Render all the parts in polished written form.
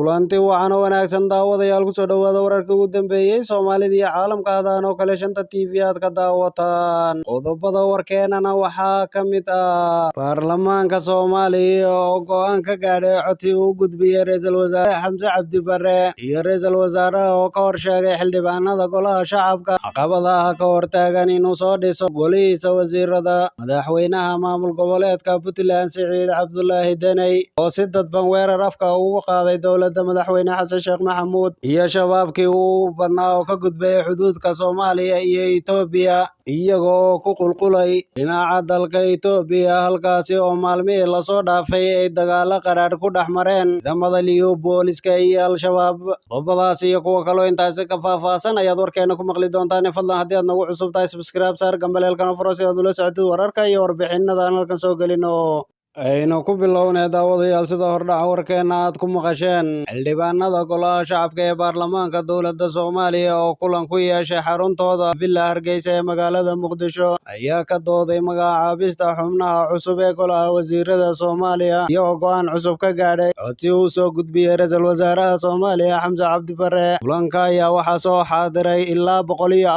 kulanti waxaana wanaagsan daawadayaal ku soo dhawaada wararkii ugu dambeeyay Soomaalida iyo caalamka hadaan oo kale shanta TV aad ka daawataan qodobada warkeenana waxaa ka mid ah baarlamaanka Soomaaliya oo go'aan ka gaadhay codsi uu gudbiyay ra'iisul wasaare Xamse Cabdi Barre iyo ra'iisul wasaaraha oo ka horsheegay xildhibaanada golaha shacabka caqabadaha ka hortaagan inuu soo dhiso golihiisa wasiirada madaxweynaha maamul goboleedka Puntland Siciid Cabdullaahi Daney oo si dadban weerar afka ugu qaaday dowladda madaxweyne xasan sheekh maxamuud iyo shabaabkii uu badnaa oo ka gudbay xuduudka Soomaaliya iyo Itoobiya iyaga oo ku qulqulay dhinaca dalka Itoobiya halkaasi oo maalmihii lasoo dhaafay ay dagaalo qaraar ku dhex mareen ciidamada liyu booliska iyo al-shabaab qodobadaas iyo kuwa kaloo intaasi ka faahfaahsan ayaad warkeena ku maqli doontaan fadlan haddii aad nagu cusub tahay subscribe saar gambaleelkana furo si aad ula socotid wararka iyo warbixinada aan halkan soo gelino aynu ku bilownay daawadayaal sida hordhaca warkeena aad ku maqasheen xildhibaanada golaha shacabka ee baarlamaanka dowladda Soomaaliya oo kulan ku yeeshay xaruntooda Villa Hargeysa ee magaalada Muqdisho ayaa ka dooday magacaabista xubnaha cusub ee golaha wasiirada Soomaaliya iyo go'aan cusub ka gaadhay codsi uu soo gudbiyay ra'iisul wasaaraha Soomaaliya Xamse Cabdi Barre kulanka ayaa waxaa soo xaadiray ilaa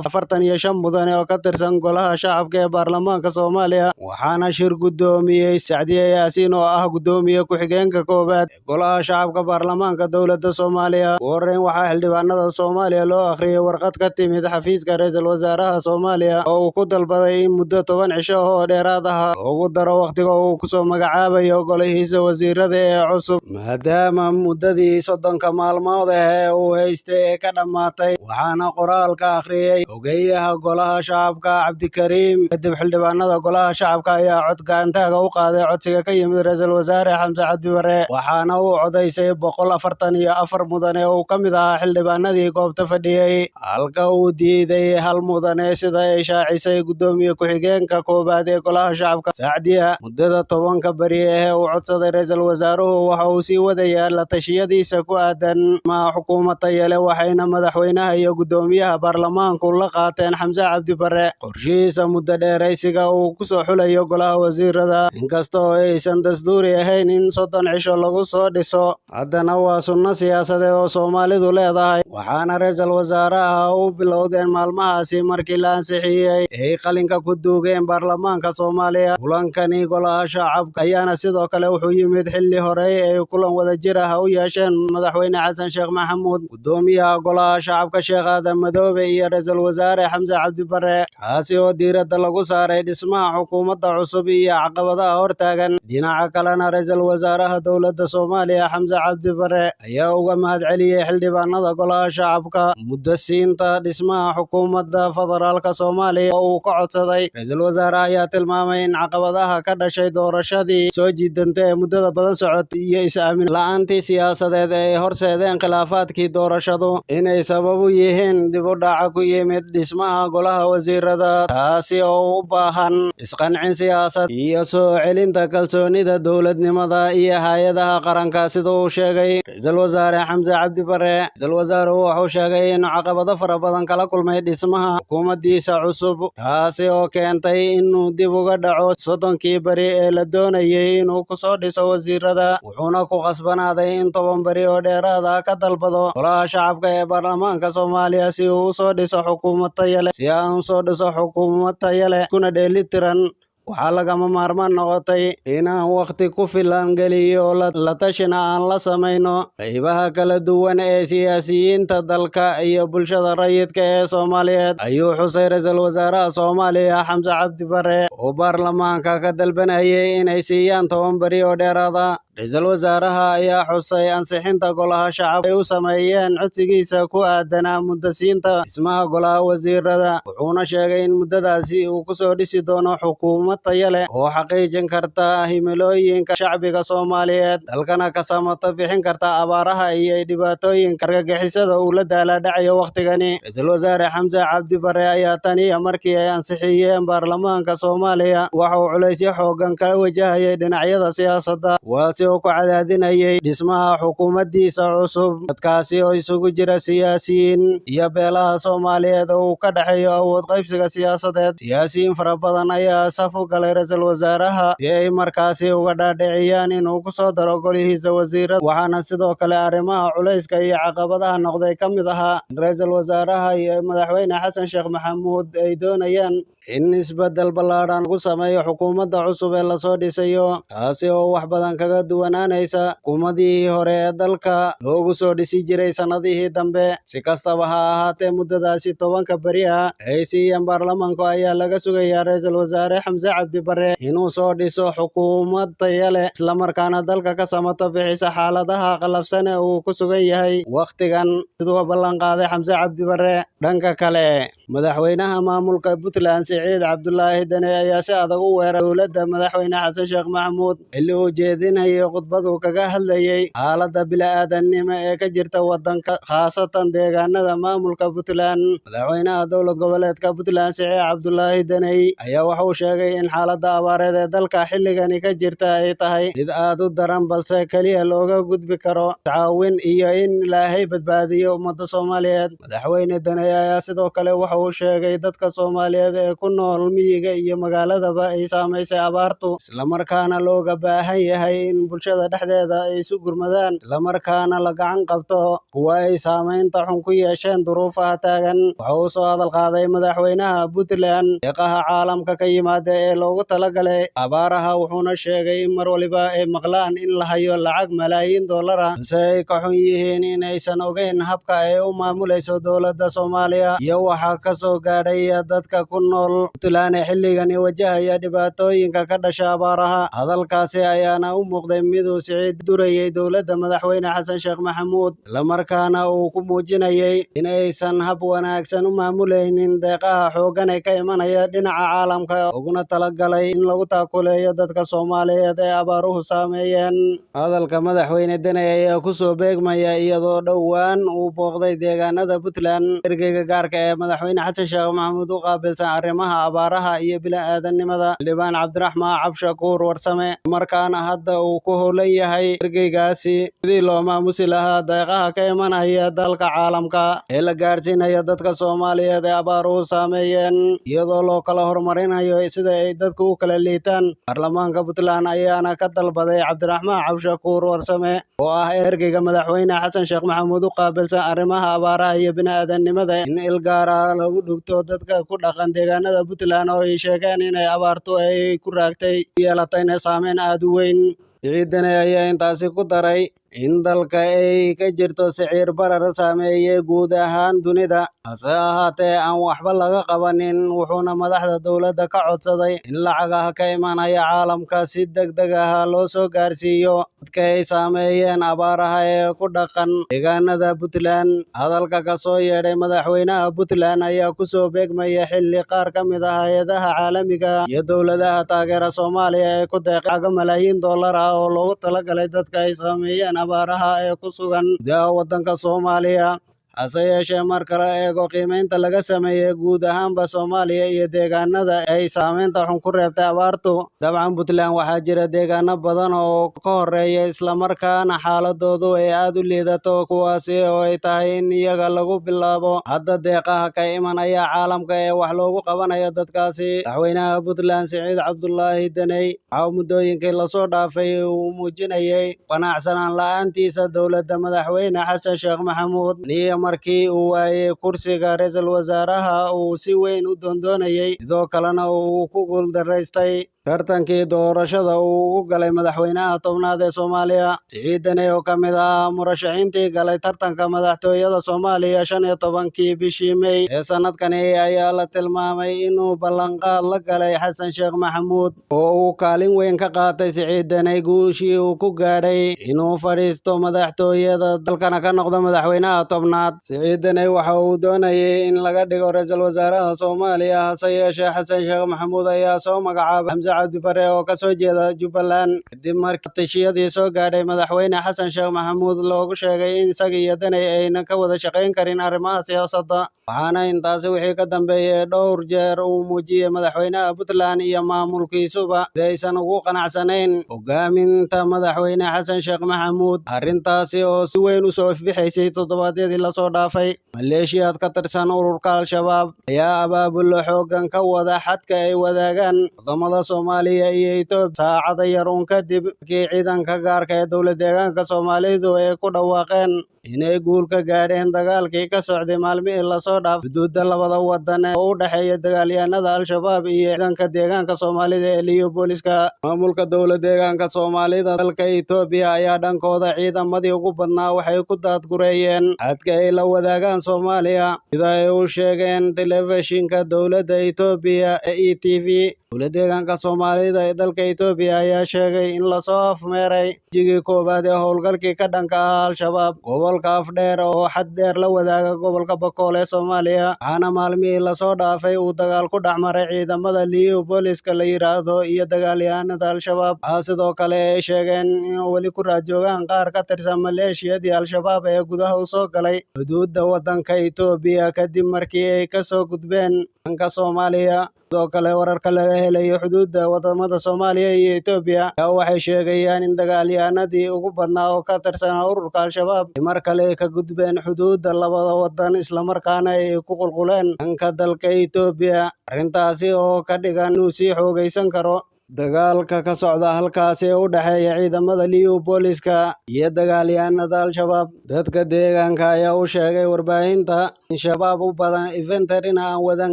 145 mudane oo ka tirsan golaha shacabka ee baarlamaanka Soomaaliya waxaana shir gudoomiyay Sacdiye Yaasiin oo ah gudoomiye ku-xigeenka koowaad ee golaha shacabka baarlamaanka dowladda Soomaaliya wareen waxaa xildhibaanada Soomaaliya loo akhriyay warqad ka timid xafiiska ra'iisul wasaaraha Soomaaliya oo uu ku dalbaday in muddo 10 cisho oo dheeraad ah ugu daro waqtiga uu ku soo magacaabayo golahiisa wasiirada ee cusub maadaama muddadii 30 maalmood ee uu haystay ee ka dhamaatay waxaana qoraalka akhriyay ogeyaha golaha shacabka Cabdikariim kadib xildhibaanada golaha shacabka ayaa cod gacantaaga u qaaday codsiga ka yimid ra'iisul wasaare Xamse Cabdi Barre waxaana uu codaysay 144 mudane oo ka mid ah xildhibaanadii goobta fadhiyay halka uu diiday hal mudane sida ay shaacisay gudoomiye ku-xigeenka koowaad ee golaha shacabka Sacdiya muddada 10 bari ee uu codsaday ra'iisul wasaaruhu waxa uu sii wadayaa la tashiyadiisa ku aadan ma xukuumadda yeelay waxayna madaxweynaha iyo gudoomiyaha baarlamaanku la qaateen Xamse Cabdi Barre qorshihiisa muddo dheeraysiga uu ku soo xulayo golaha wasiirada inkastoo aysan dastuuri ahayn in 30 cisho lagu soo dhiso haddana waa sunno siyaasadeed oo Soomaalidu leedahay waxaana ra'iisul wasaaraha u bilowdeen maalmahaasi markii la ansixiyay ay qalinka ku duugeen baarlamaanka Soomaaliya kulankani golaha shacabka ayaana sidoo kale wuxuu yimid xilli hore ay kulan wadajir ah u yeesheen madaxweyne xasan sheekh maxamuud gudoomiyaha golaha shacabka Sheekh Aadan Madoobe iyo ra'iisul wasaare Xamse Cabdi Barre kaasi oo diiradda lagu saaray dhismaha xukuumadda cusub iyo caqabadaha hortaagan dhinaca kalena ra'iisul wasaaraha dowladda Soomaaliya Xamse Cabdi Barre ayaa uga mahadceliyay xildhibaanada golaha shacabka muddo siinta dhismaha xukuumadda federaalka Soomaaliya oo uu ka codsaday ra'iisul wasaaraha ayaa tilmaamay in caqabadaha ka dhashay doorashadii soo jiidantay ee muddada badan socotay iyo is-aamin la'aantii siyaasadeed ee horseedeen khilaafaadkii doorashadu inay sabab u yihiin dib u dhaca ku yimid dhismaha golaha wasiirada taasi oo u baahan isqancin siyaasad iyo soo celinta kalsoonida dowladnimada iyo hay'adaha qaranka sida uu sheegay ra'iisul wasaare Xamse Cabdi Barre ra'iisul wasaaruhu wuxuu sheegay in caqabado fara badan kala kulmay dhismaha xukuumaddiisa cusub taasi oo keentay inuu dib uga dhaco 30kii bari ee la doonayay inuu ku soo dhiso wasiirada wuxuuna ku qasbanaaday in 10 bari oo dheeraad ah ka dalbado golaha shacabka ee baarlamaanka Soomaaliya si uu u soo dhiso xukuumad tayo leh si aan u soo dhiso xukuumad tayo leh kuna dheelitiran waxaa lagama maarmaan noqotay inaan waqti ku filan geliyo la tashina aan la samayno qaybaha kala duwan ee siyaasiyiinta dalka iyo bulshada rayidka ee Soomaaliyeed ayuu xusay ra'iisul wasaaraha Soomaaliya Xamse Cabdi Barre oo baarlamaanka ka dalbanayay inay siiyaan 10 bari oo dheeraad ah ra'iisul wasaaraha ayaa xusay ansixinta golaha shacabka ay u sameeyeen codsigiisa ku aadanaa muddo siinta dhismaha golaha wasiirada wuxuuna sheegay in muddadaasi uu ku soo dhisi doono xukuumad tayo leh oo xaqiijin karta himilooyinka shacbiga Soomaaliyeed dalkana ka samata bixin karta abaaraha iyo dhibaatooyinka argagixisada uu la daalaa-dhacayo waqtigani ra'iisul wasaare Xamse Cabdi Barre ayaa tani markii ay ansixiyeen baarlamaanka Soomaaliya waxa uu culaysyo xoogan ka wajahayay dhinacyada siyaasadda waasi oo ku cadaadinayay dhismaha xukuumaddiisa cusub. Dadkaasi oo isugu jira siyaasiyiin iyo beelaha Soomaaliyeed oo uu ka dhexeeyo awood qaybsiga siyaasadeed. Siyaasiyiin fara badan ayaa saf u galay ra'iisul wasaaraha si ay markaasi uga dhaadhiciyaan inuu ku soo daro golihiisa wasiirada. Waxaana sidoo kale arrimaha culayska iyo caqabadaha noqday ka mid ahaa in ra'iisul wasaaraha iyo madaxweyne xasan sheekh maxamuud ay doonayaan in isbeddel ballaadhan lagu sameeyo xukuumadda cusub ee lasoo dhisayo, taasi oo wax badan kaga duwanaanaysa xukuumadihii hore ee dalka loogu soo dhisi jiray sanadihii dambe. Si kastaba ha ahaatee, muddadaasi 10 beri ah ay siiyeen baarlamaanku ayaa laga sugayaa ra'iisul wasaare Xamse Cabdi Barre inuu soo dhiso xukuumad tayo leh, islamarkaana dalka ka samata bixisa xaaladaha qalafsan ee uu ku sugan yahay wakhtigan, siduu ballan qaaday Xamse Cabdi Barre. Dhanka kale, madaxweynaha maamulka Puntland Siciid Cabdulaahi Dane ayaa si adag u weeraray dowladda madaxweyne xasan sheekh maxamuud xilli uu jeedinayay khudbad uu kaga hadlayay xaaladda bini'aadanimo ee ka jirta waddanka, khaasatan deegaanada maamulka Puntland. Madaxweynaha dowlad goboleedka Puntland Siciid Cabdulaahi Dane ayaa waxa uu sheegay in xaaladda abaareed ee dalka xilligani ka jirta ay tahay mid aad u daran, balse kaliya looga gudbi karo tacaawin iyo in Ilaahay badbaadiyo ummadda Soomaaliyeed. Madaxweyne Dane ayaa sidoo kale waxa uu sheegay dadka Soomaaliyeed ee ku nool miyiga iyo magaaladaba ay saamaysay abaartu, islamarkaana looga baahan yahay in bulshada dhexdeeda ay isu gurmadaan, islamarkaana la gacan qabto kuwa ay saamaynta xun ku yeesheen duruufaha taagan. Waxa uu soo hadal qaaday madaxweynaha Puntland deeqaha caalamka ka yimaada ee loogu talagalay abaaraha, wuxuuna sheegay in mar waliba ay maqlaan in la hayo lacag malaayiin dollar ah, balse ay ka xun yihiin in aysan ogeyn habka ay u maamulayso dowladda Soomaaliya iyo waxa ka soo gaadhay dadka ku nool Puntland ee xilligani wajahaya dhibaatooyinka ka dhasha abaaraha. Hadalkaasi ayaana u muuqday mid uu Siciid durayay dowladda madaxweyne xasan sheekh maxamuud, islamarkaana uu ku muujinayay in aysan hab wanaagsan u maamulaynin deeqaha xooggan ee ka imanaya dhinaca caalamka, uguna talagalay in lagu taakuleeyo dadka Soomaaliyeed ee abaaruhu saameeyeen. Hadalka madaxweyne Dane ayaa ku soo beegmaya iyadoo dhowaan uu booqday deegaanada Puntland ergeyga gaarka ee madaxweyne xasan sheekh maxamuud u qaabilsan arrimaha abaaraha iyo bini'aadanimada Xildhibaan Cabdiraxmaan Cabshakuur Warsame, markaana hadda uu ku howlan yahay ergeygaasi sidii loo maamusi lahaa deeqaha ka imanaya dalka caalamka ee la gaarsiinayo dadka Soomaaliyeed ee abaaruhu saameeyeen, iyadoo loo kala horumarinayo sida ay dadku u kala liitaan. Baarlamaanka Puntland ayaana ka dalbaday Cabdiraxmaan Cabshakuur Warsame oo ah ergeyga madaxweyne xasan sheekh maxamuud u qaabilsan arrimaha abaaraha iyo bini'aadanimada in il gaar ah lagu dhigto dadka ku dhaqan deegaanada Puntland oo ay sheegeen inay abaartu ay ku raagtay yeelatayna saameyn aad u weyn. Siciid Dane ayaa intaasi ku daray in dalka ay ka jirto sicir barar saameeyay guud ahaan dunida, hase ahaatee aan waxba laga qabanin, wuxuuna madaxda dowladda ka codsaday in lacagaha ka imanaya caalamka si degdeg ah loo soo gaarsiiyo dadka ay saameeyeen abaaraha ee ku dhaqan deegaanada Puntland. Hadalka ka soo yeedhay madaxweynaha Puntland ayaa ku soo beegmaya xilli qaar ka mid ah hay'adaha caalamiga iyo dowladaha taageera Soomaaliya ee ku deeqay malaayiin dollar ah oo loogu talagalay dadka ay saameeyeen abaaraha ee ku sugan gudaha waddanka Soomaaliya. hase yeeshee marka la eego qiimeynta laga sameeyey guud ahaanba Soomaaliya iyo deegaanada ay saameynta xun ku reebtay abaartu. Dabcan Puntland waxaa jira deegaano badan oo ka horeeya islamarkaana xaaladoodu ay aad u liidato, kuwaasi oo ay tahay in iyaga lagu bilaabo hadda deeqaha ka imanaya caalamka ee wax loogu qabanayo dadkaasi. Madaxweynaha Puntland Siciid Cabdulaahi Dane waxa muddooyinkii lasoo dhaafay uu muujinayay qanacsanaan la'aantiisa dowladda madaxweyne xasan sheekh maxamuud markii uu waayay kursiga ra'iisul wasaaraha uu si weyn u doondoonayay, sidoo kalena uu ku guuldaraystay tartankii doorashada uu ugu galay madaxweynaha 10aad ee Soomaaliya. Siciid Dane oo ka mid ah murashaxiintii galay tartanka madaxtooyada Soomaaliya 15kii bishii May ee sanadkani ayaa la tilmaamay inuu ballanqaad la galay xasan sheekh maxamuud oo uu kaalin weyn ka qaatay Siciid Dane guushii uu ku gaadhay inuu fadhiisto madaxtooyada dalkana ka noqdo madaxweynaha 10aad. Siciid Dane waxa uu doonayay in laga dhigo ra'iisul wasaaraha Soomaaliya, hase yeeshee xasan sheekh maxamuud ayaa soo magacaabay Xamse Cabdi Bare oo ka soo jeeda Jubbaland kadib markii tashiyadii soo gaadhay madaxweyne Xasan Sheekh Maxamuud loogu sheegay in isaga iyo Dani aynan ka wada shaqayn karin arrimaha siyaasadda waxaana intaasi wixii ka dambeeyay dhowr jeer uu muujiyay madaxweynaha Puntland iyo maamulkiisuba sidaysan ugu qanacsanayn hogaaminta madaxweyne Xasan Sheekh Maxamuud arrintaasi oo si weyn u soo ifbixaysay toddobaadyadii la soo dhaafay maleeshiyad ka tirsan ururka Al-Shabaab ayaa abaabulo xooggan ka wada xadka ay wadaagaan wadamada Soomaaliya iyo Itoobiya saacado yar uun kadib markii ciidanka gaarka ee dowlad deegaanka Soomaalidu ay ku dhawaaqeen inay guul ka gaadheen dagaalkii ka socday maalmihii lasoo dhaafay xuduudda labada wadan oo u dhexeeya dagaalyahanada Al-Shabaab iyo ciidanka deegaanka Soomaalida ee liyo booliska maamulka dowlad deegaanka Soomaalida dalka Itoobiya ayaa dhankooda ciidamadii ugu badnaa waxay ku daadgureeyeen xadka ay la wadaagaan Soomaaliya sida ay u sheegeen telefishinka dowladda Itoobiya ee ETV dowlad deegaanka Soomaalida ee dalka Itoobiya ayaa sheegay in la soo afmeeray jigii koowaad ee howlgalkii ka dhanka ah Al-Shabaab gobolka Afdheer oo xad dheer la wadaaga gobolka Bakool ee Soomaaliya waxaana maalmihii lasoo dhaafay uu dagaal ku dhex maray ciidamada liyo booliska la yiraahdo iyo dagaalyahanada Al-Shabaab waxaa sidoo kale ay sheegeen in weli ku raadjoogaan qaar ka tirsan maleeshiyadii Al-Shabaab ee gudaha u soo galay xuduudda wadanka Itoobiya kadib markii ay ka soo gudbeen dhanka Soomaaliya sidoo kale wararka laga helayo xuduudda wadamada Soomaaliya iyo Itoobiya ayaa waxay sheegayaan in dagaalyahanadii ugu badnaa oo ka tirsan ururka Al-Shabaab ay mar kale ka gudbeen xuduudda labada wadan islamarkaana ay ku qulquleen dhanka dalka Itoobiya arrintaasi oo ka dhigan inuu sii xoogaysan karo dagaalka ka socda halkaasi ee u dhexeeya ciidamada liyo booliska iyo dagaalyahanada Al-Shabaab dadka deegaanka ayaa u sheegay warbaahinta in shabaab u badan inventarina aan wadan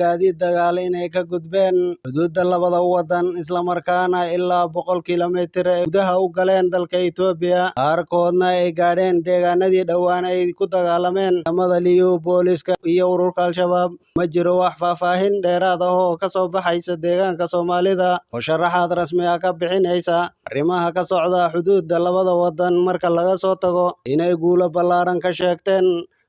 gaadiid dagaal inay ka gudbeen xuduudda labada wadan islamarkaana ilaa 100 kiilomitir ay gudaha u galeen dalka Itoobiya qaarkoodna ay gaadheen deegaanadii dhowaan ay ku dagaalameen ciidamada liyo booliska iyo ururka Al-Shabaab ma jiro wax faahfaahin dheeraad ah oo ka soo baxaysa deegaanka Soomaalida oo sharaxaad rasmi ah ka bixinaysa arrimaha ka socda xuduudda labada wadan marka laga soo tago inay guulo ballaaran ka sheegteen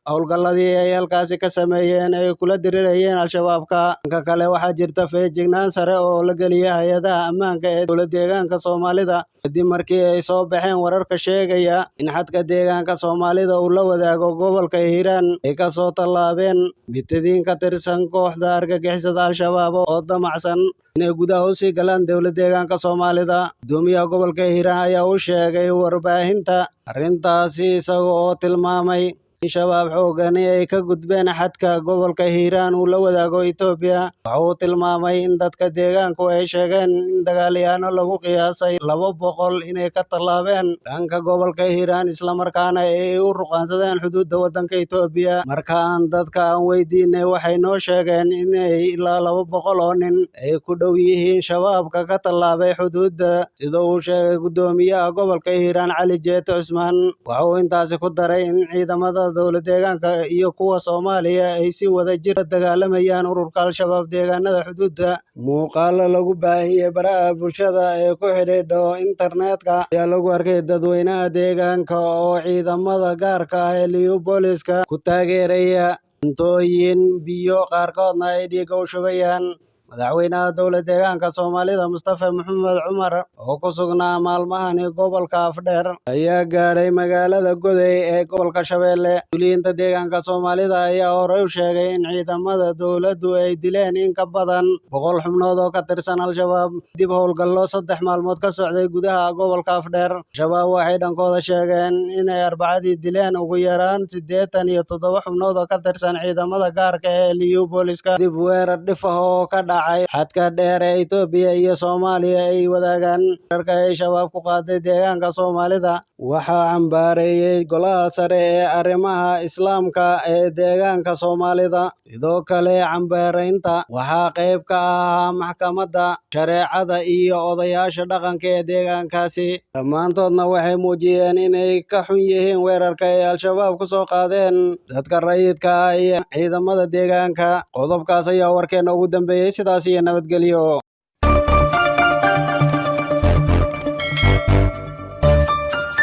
howlgalladii ay halkaasi ka sameeyeen ay kula dirirayeen Al-Shabaabka dhanka kale waxaa jirta feejignaan sare oo la geliyay hay-adaha ammaanka ee dowlad deegaanka Soomaalida kadib markii ay soo baxeen wararka sheegaya in xadka deegaanka Soomaalida uu la wadaago gobolka Hiiraan ay ka soo tallaabeen mitidiin ka tirsan kooxda argagixisada Al-Shabaab oo damacsan inay gudaha u sii galaan dowlad deegaanka Soomaalida gudoomiyaha gobolka Hiiraan ayaa u sheegay warbaahinta arrintaasi isaga oo tilmaamay in shabaab xoogani ay ka gudbeen xadka gobolka Hiiraan uu la wadaago Itoobiya waxa uu tilmaamay in dadka deegaanku ay sheegeen in dagaalyahano lagu qiyaasay 200 inay ka tallaabeen dhanka gobolka Hiiraan islamarkaana ay u ruqaansadeen xuduudda wadanka Itoobiya marka aan dadka aan weydiinay waxay noo sheegeen inay ilaa 200 oo nin ay ku dhow yihiin shabaabka ka tallaabay xuduudda sida uu sheegay gudoomiyaha gobolka Hiiraan Cali Jeete Cusmaan waxa uu intaasi ku daray in ciidamada dowlad deegaanka iyo kuwa Soomaaliya ay si wada jir dagaalamayaan ururka Al-Shabaab deegaanada xuduudda muuqaalo lagu baahiyay baraha bulshada ee ku xidhiidha internetka ayaa lagu arkay dadweynaha deegaanka oo ciidamada gaarka ah ee liyo booliska ku taageeraya cuntooyin biyo qaarkoodna ay dhiiga u shubayaan madaxweynaha dowlad deegaanka Soomaalida Mustafa Maxamed Cumar oo ku sugnaa maalmahani gobolka Afdheer ayaa gaadhay magaalada Goday ee gobolka Shabeelle duuliinta deegaanka Soomaalida ayaa horey u sheegay in ciidamada dowladdu ay dileen in ka badan 100 xubnood oo ka tirsan Al-Shabaab dib howlgallo 3 maalmood ka socday gudaha gobolka Afdheer Shabaab waxay dhankooda sheegeen inay Arbacadii dileen ugu yaraan 87 xubnood oo ka tirsan ciidamada gaarka ee liyo booliska dib weerar dhif ah oo ka xadka dheer ee Itoobiya iyo Soomaaliya ay wadaagaan wararka ay shabaab ku qaaday deegaanka Soomaalida waxaa cambaareeyay golaha sare ee arrimaha islaamka ee deegaanka Soomaalida sidoo kale cambaaraynta waxaa qayb ka ahaa maxkamadda shareecada iyo odayaasha dhaqanka ee deegaankaasi dhammaantoodna waxay muujiyeen inay ka xun yihiin weerarka ay Al-Shabaab ku soo qaadeen dadka rayidka ah iyo ciidamada deegaanka qodobkaas ayaa warkeena ugu dambeeyay sidaas iyo nabadgelyo